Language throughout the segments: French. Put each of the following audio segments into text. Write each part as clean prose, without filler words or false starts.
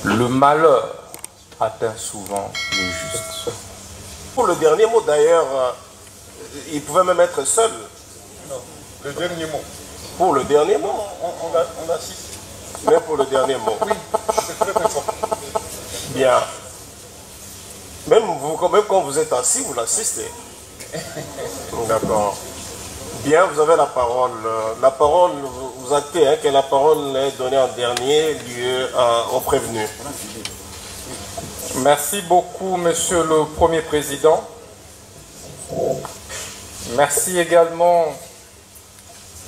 Le malheur atteint souvent les justes. Pour le dernier mot, d'ailleurs, il pouvait même être seul. Non, le dernier mot. Pour le dernier mot. On assiste. Mais pour le dernier mot. Oui, c'est très important. Bien. Même quand vous êtes assis, vous l'assistez. D'accord. Bien, vous avez la parole. La parole, vous actez que la parole est donnée en dernier lieu au prévenu. Merci beaucoup, Monsieur le Premier Président. Merci également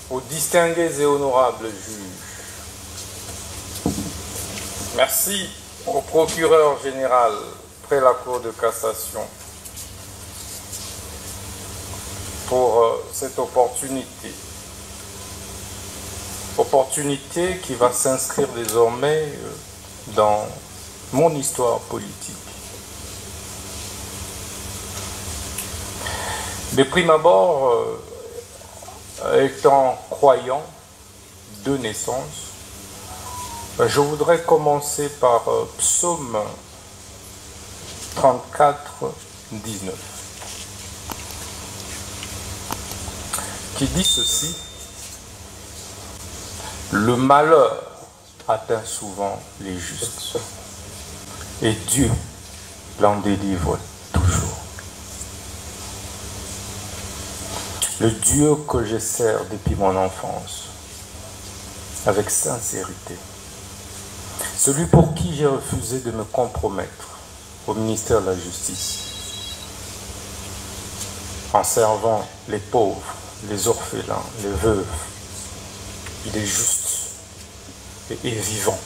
aux distingués et honorables juges. Merci au procureur général près la Cour de cassation pour cette opportunité. Opportunité qui va s'inscrire désormais dans mon histoire politique. De prime abord, étant croyant de naissance, je voudrais commencer par Psaume 34, 19, qui dit ceci: le malheur atteint souvent les justes, et Dieu l'en délivre toujours. Le Dieu que je sers depuis mon enfance, avec sincérité, celui pour qui j'ai refusé de me compromettre au ministère de la Justice, en servant les pauvres, les orphelins, les veuves. Il est juste et vivant.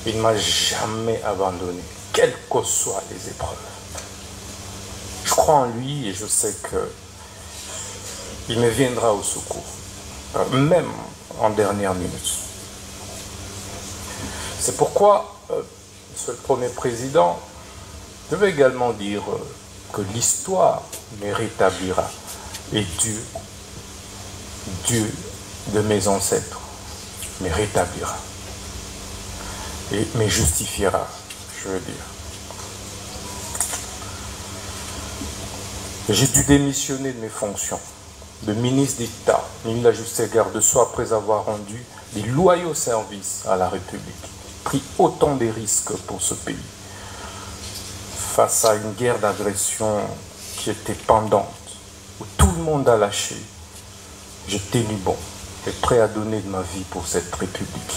Il ne m'a jamais abandonné, quelles que soient les épreuves. Je crois en lui et je sais qu'il me viendra au secours, même en dernière minute. C'est pourquoi, Monsieur le Premier Président, je veux également dire que l'histoire me rétablira et Dieu de mes ancêtres me rétablira et me justifiera, je veux dire. J'ai dû démissionner de mes fonctions de ministre d'État, ministre de la Justice et garde-sceaux après avoir rendu des loyaux services à la République, pris autant de risques pour ce pays. Face à une guerre d'agression qui était pendante, où tout le monde a lâché, j'ai tenu bon et prêt à donner de ma vie pour cette République.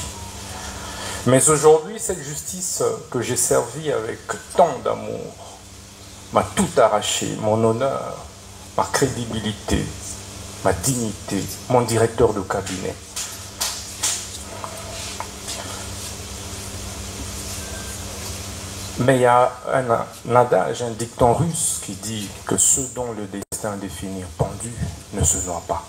Mais aujourd'hui, cette justice que j'ai servie avec tant d'amour m'a tout arraché, mon honneur, ma crédibilité, ma dignité, mon directeur de cabinet. Mais il y a un adage, un dicton russe qui dit que ceux dont le destin définit pendu ne se noient pas.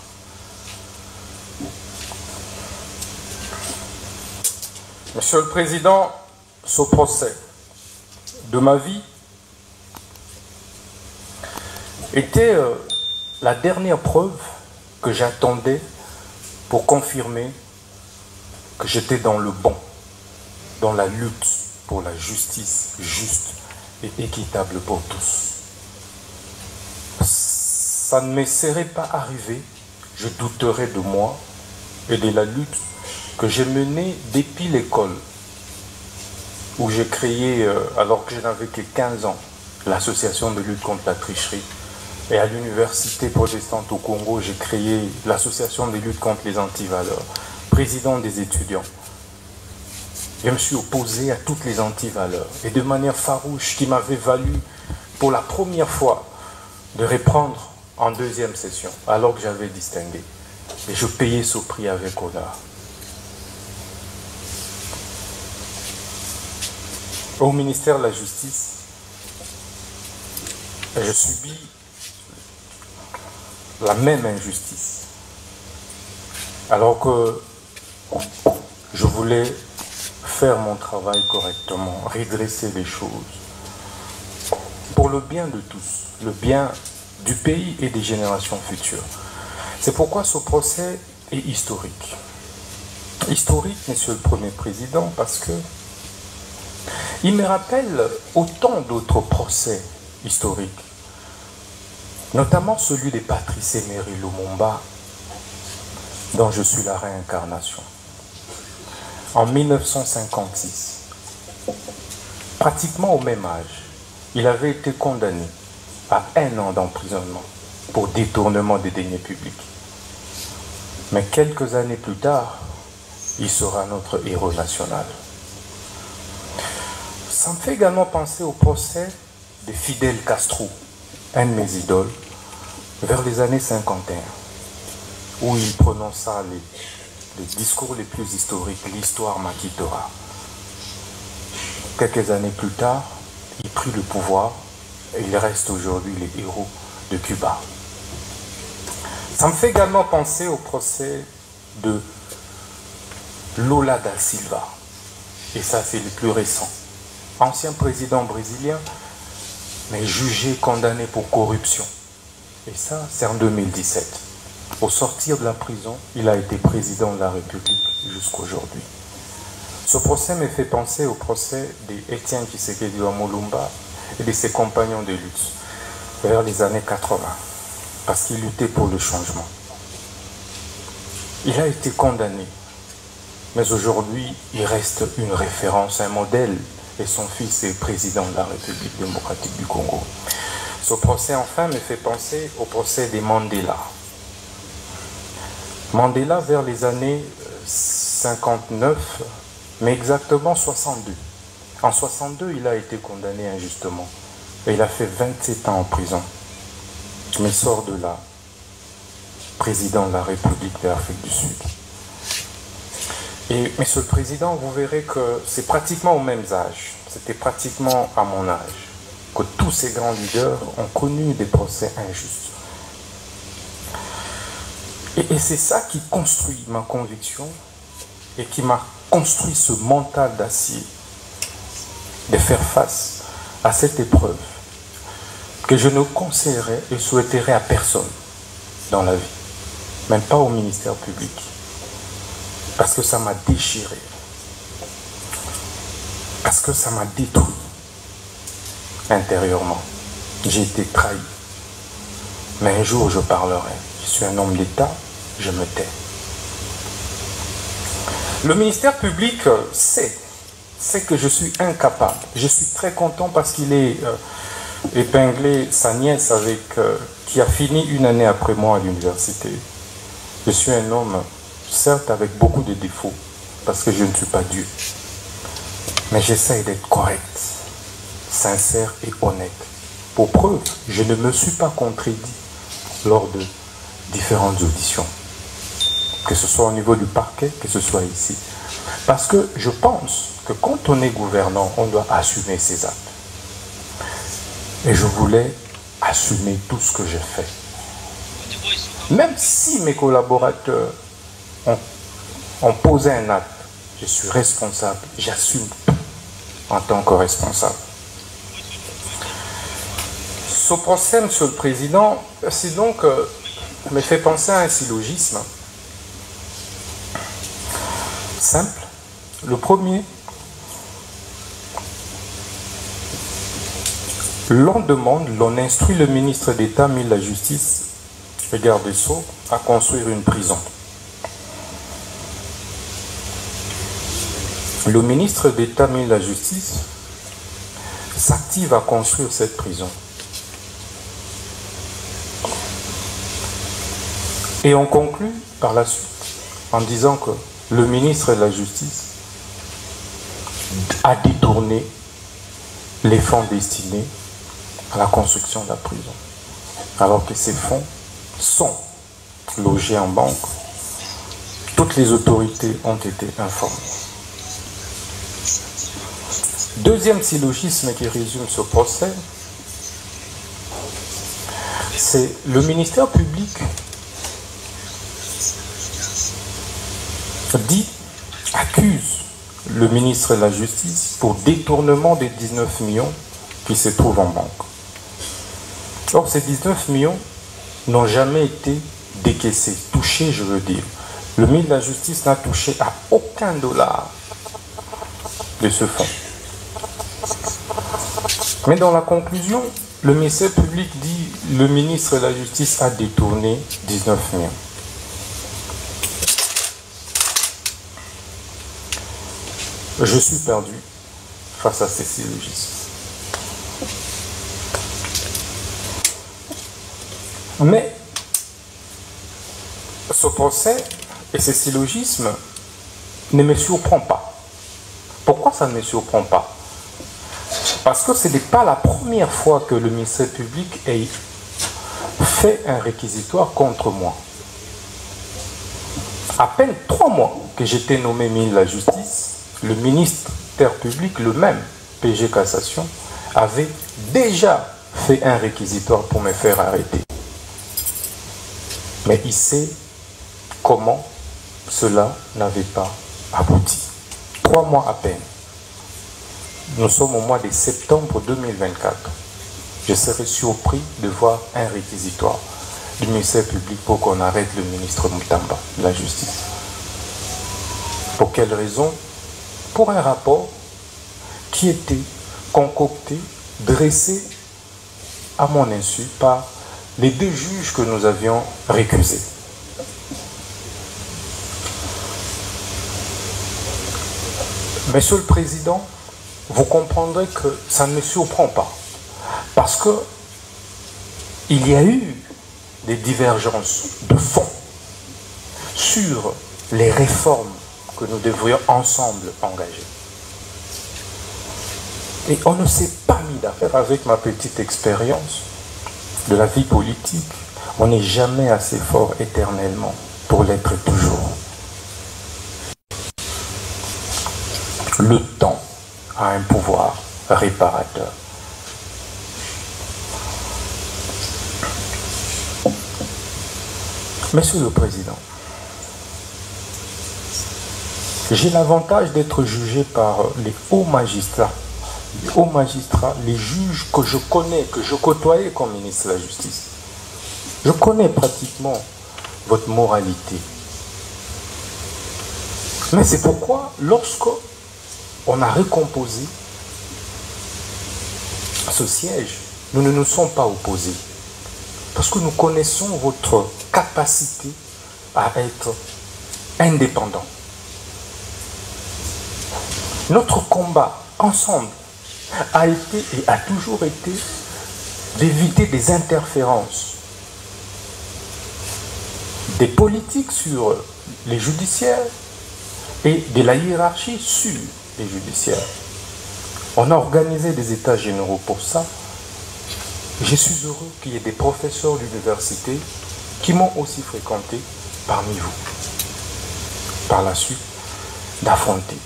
Monsieur le Président, ce procès de ma vie était la dernière preuve que j'attendais pour confirmer que j'étais dans le bon, dans la lutte pour la justice juste et équitable pour tous. Ça ne me serait pas arrivé, je douterais de moi et de la lutte que j'ai menée depuis l'école, où j'ai créé, alors que je n'avais que 15 ans, l'association de lutte contre la tricherie. Et à l'université protestante au Congo, j'ai créé l'association de lutte contre les antivaleurs, président des étudiants. Je me suis opposé à toutes les antivaleurs et de manière farouche qui m'avait valu pour la première fois de reprendre en deuxième session, alors que j'avais distingué. Et je payais ce prix avec honneur. Au ministère de la Justice, je subis la même injustice. Alors que je voulais faire mon travail correctement, redresser les choses, pour le bien de tous, le bien du pays et des générations futures. C'est pourquoi ce procès est historique. Historique, Monsieur le Premier Président, parce que Il me rappelle autant d'autres procès historiques, notamment celui de Patrice Emery Lumumba, dont je suis la réincarnation. En 1956, pratiquement au même âge, il avait été condamné à 1 an d'emprisonnement pour détournement des deniers publics. Mais quelques années plus tard, il sera notre héros national. Ça me fait également penser au procès de Fidel Castro, un de mes idoles, vers les années 51, où il prononça les discours les plus historiques, l'histoire m'acquittera. Quelques années plus tard, il prit le pouvoir et il reste aujourd'hui les héros de Cuba. Ça me fait également penser au procès de Lula da Silva, et ça c'est le plus récent. Ancien président brésilien, mais jugé, condamné pour corruption. Et ça, c'est en 2017. Au sortir de la prison, il a été président de la République jusqu'aujourd'hui. Ce procès me fait penser au procès d'Étienne Tshisekedi Lumumba et de ses compagnons de lutte vers les années 80, parce qu'il luttait pour le changement. Il a été condamné, mais aujourd'hui, il reste une référence, un modèle, et son fils est président de la République démocratique du Congo. Ce procès, enfin, me fait penser au procès des Mandela. Mandela, vers les années 59, mais exactement 62. En 62, il a été condamné injustement. Et il a fait 27 ans en prison. Mais sort de là, président de la République de l'Afrique du Sud. Et, Monsieur le Président, vous verrez que c'est pratiquement au même âge, c'était pratiquement à mon âge, que tous ces grands leaders ont connu des procès injustes. Et c'est ça qui construit ma conviction et qui m'a construit ce mental d'acier de faire face à cette épreuve que je ne conseillerais et souhaiterais à personne dans la vie, même pas au ministère public. Parce que ça m'a déchiré. Parce que ça m'a détruit intérieurement. J'ai été trahi. Mais un jour, je parlerai. Je suis un homme d'État, je me tais. Le ministère public sait que je suis incapable. Je suis très content parce qu'il est épinglé sa nièce qui a fini une année après moi à l'université. Je suis un homme, certes avec beaucoup de défauts, parce que je ne suis pas Dieu. Mais j'essaie d'être correct, sincère et honnête. Pour preuve, je ne me suis pas contredit lors de différentes auditions. Que ce soit au niveau du parquet, que ce soit ici. Parce que je pense que quand on est gouvernant, on doit assumer ses actes. Et je voulais assumer tout ce que j'ai fait. Même si mes collaborateurs ont posé un acte, je suis responsable, j'assume en tant que responsable. Ce procès, Monsieur le Président, c'est donc me fait penser à un syllogisme simple. Le premier, l'on demande, l'on instruit le ministre d'État, ministre de la Justice et garde des Sceaux à construire une prison. Le ministre d'État, ministre de la Justice, s'active à construire cette prison. Et on conclut par la suite en disant que le ministre de la Justice a détourné les fonds destinés à la construction de la prison, alors que ces fonds sont logés en banque. Toutes les autorités ont été informées. Deuxième syllogisme qui résume ce procès, c'est le ministère public accuse le ministre de la Justice pour détournement des 19 millions qui se trouvent en banque. Or, ces 19 millions n'ont jamais été décaissés, touchés, je veux dire. Le ministre de la Justice n'a touché à aucun dollar de ce fonds. Mais dans la conclusion, le ministère public dit « Le ministre de la Justice a détourné 19 millions ». Je suis perdu face à ces syllogismes. Mais ce procès et ces syllogismes ne me surprend pas. Pourquoi ça ne me surprend pas? Parce que ce n'est pas la première fois que le ministère public ait fait un réquisitoire contre moi. À peine 3 mois que j'étais nommé ministre de la Justice, le ministère public, le même, PG Cassation, avait déjà fait un réquisitoire pour me faire arrêter. Mais il sait comment cela n'avait pas abouti. 3 mois à peine. Nous sommes au mois de septembre 2024. Je serais surpris de voir un réquisitoire du ministère public pour qu'on arrête le ministre Mutamba de la Justice. Pour quelle raison? Pour un rapport qui était concocté, dressé à mon insu par les 2 juges que nous avions récusés. Monsieur le Président, vous comprendrez que ça ne me surprend pas. Parce que il y a eu des divergences de fond sur les réformes que nous devrions ensemble engager. Et on ne s'est pas mis d'affaire. Avec ma petite expérience de la vie politique, on n'est jamais assez fort éternellement pour l'être toujours. Le temps a un pouvoir réparateur. Monsieur le Président, j'ai l'avantage d'être jugé par les hauts magistrats. Les hauts magistrats, les juges que je connais, que je côtoyais comme ministre de la Justice. Je connais pratiquement votre moralité. Mais c'est pourquoi, lorsque on a recomposé ce siège, nous ne nous sommes pas opposés. Parce que nous connaissons votre capacité à être indépendant. Notre combat ensemble a été et a toujours été d'éviter des interférences des politiques sur les judiciaires et de la hiérarchie sur les judiciaires. On a organisé des états généraux pour ça. Je suis heureux qu'il y ait des professeurs d'université qui m'ont aussi fréquenté parmi vous. Par la suite, d'affronter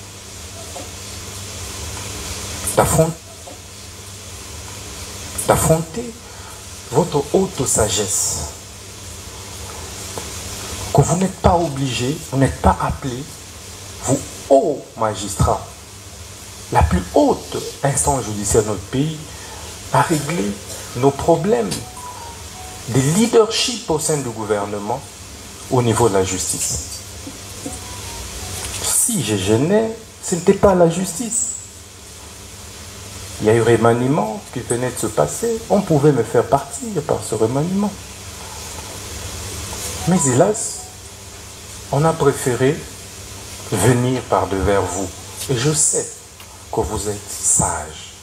votre haute sagesse. Que vous n'êtes pas obligé, vous n'êtes pas appelé, vous hauts magistrats, la plus haute instance judiciaire de notre pays, à régler nos problèmes de leadership au sein du gouvernement au niveau de la justice. Si je gênais, ce n'était pas la justice. Il y a eu remaniement qui venait de se passer. On pouvait me faire partir par ce remaniement. Mais hélas, on a préféré venir par devers vous. Et je sais que vous êtes sage.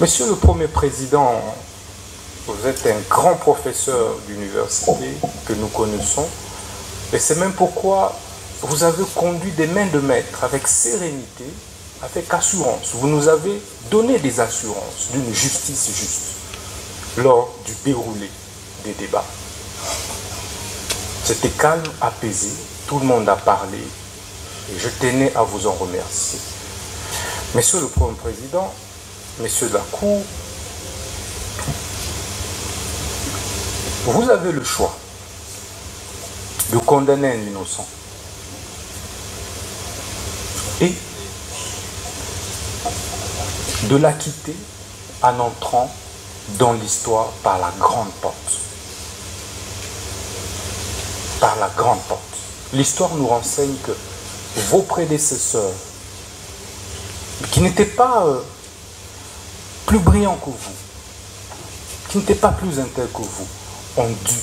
Monsieur le Premier Président, vous êtes un grand professeur d'université que nous connaissons. Et c'est même pourquoi vous avez conduit des mains de maître avec sérénité, avec assurance. Vous nous avez donné des assurances d'une justice juste lors du déroulé des débats. C'était calme, apaisé, tout le monde a parlé et je tenais à vous en remercier. Monsieur le Premier Président, messieurs de la Cour, vous avez le choix de condamner un innocent et de l'acquitter en entrant dans l'histoire par la grande porte. Par la grande porte. L'histoire nous renseigne que vos prédécesseurs, qui n'étaient pas plus brillants que vous, qui n'étaient pas plus intègres que vous, ont dû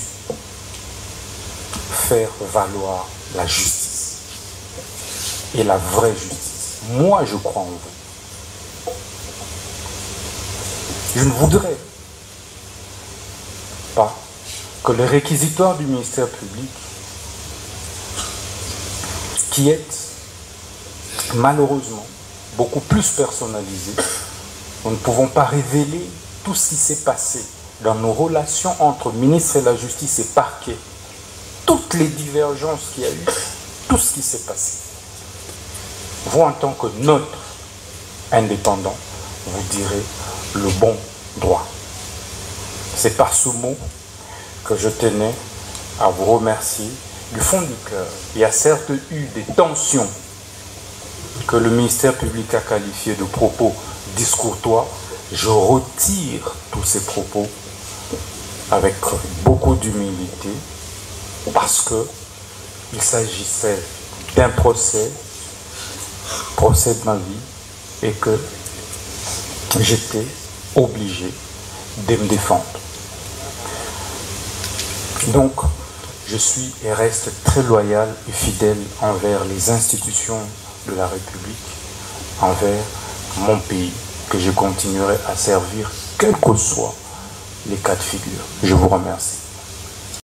faire valoir la justice. Et la vraie justice. Moi, je crois en vous. Je ne voudrais pas que le réquisitoire du ministère public, qui est malheureusement beaucoup plus personnalisé, nous ne pouvons pas révéler tout ce qui s'est passé dans nos relations entre ministre et la justice et parquet, toutes les divergences qu'il y a eu, tout ce qui s'est passé. Vous, en tant que neutre indépendant, vous direz le bon droit. C'est par ce mot que je tenais à vous remercier du fond du cœur. Il y a certes eu des tensions que le ministère public a qualifiées de propos discourtois. Je retire tous ces propos avec beaucoup d'humilité parce que il s'agissait d'un procès de ma vie et que j'étais obligé de me défendre. Donc, je suis et reste très loyal et fidèle envers les institutions de la République, envers mon pays, que je continuerai à servir, quels que soient les cas de figure. Je vous remercie.